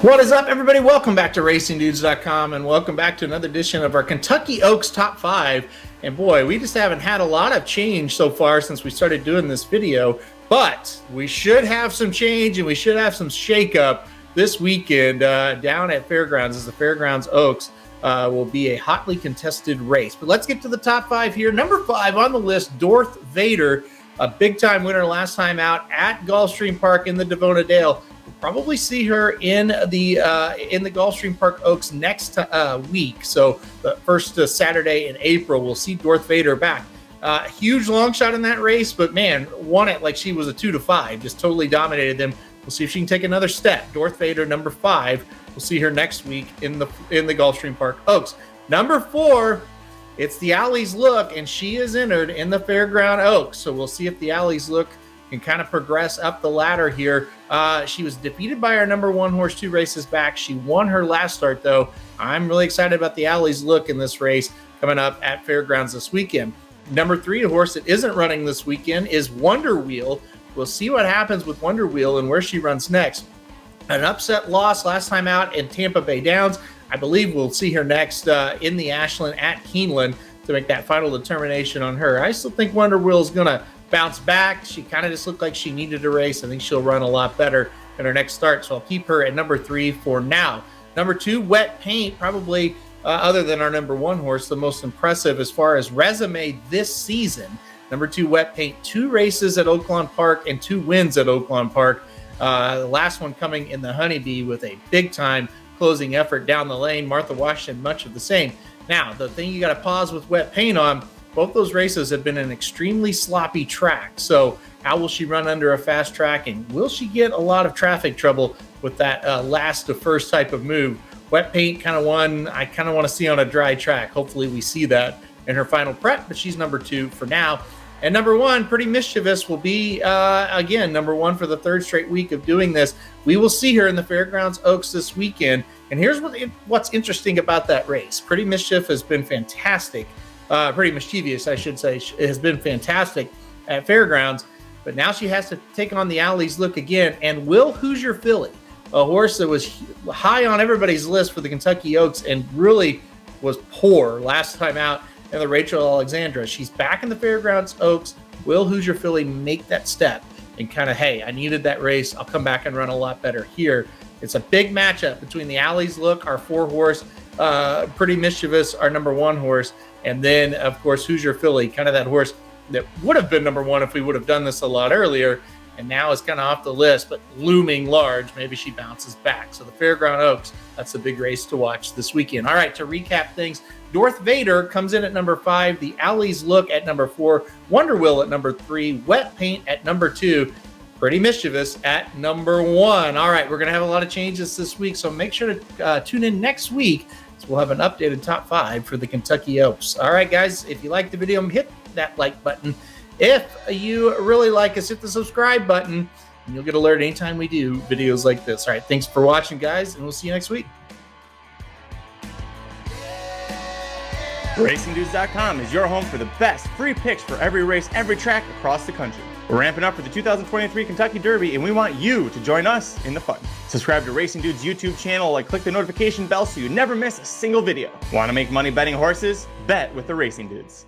What is up, everybody? Welcome back to RacingDudes.com and welcome back to another edition of our Kentucky Oaks Top 5. And boy, we just haven't had a lot of change so far since we started doing this video, but we should have some change and we should have some shakeup this weekend down at Fairgrounds, as the Fairgrounds Oaks will be a hotly contested race. But let's get to the top 5 here. Number 5 on the list, Dorth Vader, a big-time winner last time out at Gulfstream Park in the Devona Dale. We'll probably see her in the Gulfstream Park Oaks next week. So the first Saturday in April, we'll see Dorth Vader back. Huge long shot in that race, but man, won it like she was a 2-5. Just totally dominated them. We'll see if she can take another step. Dorth Vader, number 5. We'll see her next week in the Gulfstream Park Oaks. Number 4, it's the Alys Look, and she is entered in the Fairground Oaks. So we'll see if the Alys Look can kind of progress up the ladder here. She was defeated by our number 1 horse 2 races back. She won her last start, though. I'm really excited about the Alys Look in this race coming up at Fairgrounds this weekend. Number 3, a horse that isn't running this weekend, is Wonder Wheel. We'll see what happens with Wonder Wheel and where she runs next. An upset loss last time out in Tampa Bay Downs. I believe we'll see her next in the Ashland at Keeneland to make that final determination on her. I still think Wonder Wheel is going to bounce back. She kind of just looked like she needed a race. I think she'll run a lot better in her next start, so I'll keep her at number 3 for now. Number 2, Wet Paint, probably other than our number 1 horse, the most impressive as far as resume this season. Number 2, Wet Paint, 2 races at Oaklawn Park and 2 wins at Oaklawn Park. The last one coming in the Honeybee with a big-time closing effort down the lane. Martha Washington, much of the same. Now, the thing you got to pause with Wet Paint on, both those races have been an extremely sloppy track. So how will she run under a fast track, and will she get a lot of traffic trouble with that last to first type of move? Wet Paint kind of one I kind of want to see on a dry track. Hopefully we see that in her final prep, but she's number 2 for now. And number 1, Pretty Mischievous, will be, again, number 1 for the 3rd straight week of doing this. We will see her in the Fairgrounds Oaks this weekend. And here's what's interesting about that race. Pretty Mischievous has been fantastic. Pretty Mischievous, I should say, has been fantastic at Fairgrounds. But now she has to take on the Alys Look again. And Will Hoosier Filly, a horse that was high on everybody's list for the Kentucky Oaks and really was poor last time out in the Rachel Alexandra. She's back in the Fairgrounds Oaks. Will Hoosier Filly make that step and kind of, hey, I needed that race. I'll come back and run a lot better here. It's a big matchup between the Alys Look, our 4 horse, Pretty Mischievous, our number 1 horse, and then, of course, Hoosier Filly, kind of that horse that would have been number 1 if we would have done this a lot earlier, and now is kind of off the list, but looming large. Maybe she bounces back. So the Fairground Oaks, that's a big race to watch this weekend. All right, to recap things, Dorth Vader comes in at number 5, the Alys Look at number 4, Wonder Wheel at number 3, Wet Paint at number 2, Pretty Mischievous at number 1. All right, we're going to have a lot of changes this week, so make sure to tune in next week. So we'll have an updated top 5 for the Kentucky Oaks. All right, guys, if you like the video, hit that like button. If you really like us, hit the subscribe button, and you'll get alert anytime we do videos like this. All right, thanks for watching, guys, and we'll see you next week. RacingDudes.com is your home for the best free picks for every race, every track across the country. We're ramping up for the 2023 Kentucky Derby, and we want you to join us in the fun. Subscribe to Racing Dudes YouTube channel and click the notification bell so you never miss a single video. Want to make money betting horses? Bet with the Racing Dudes.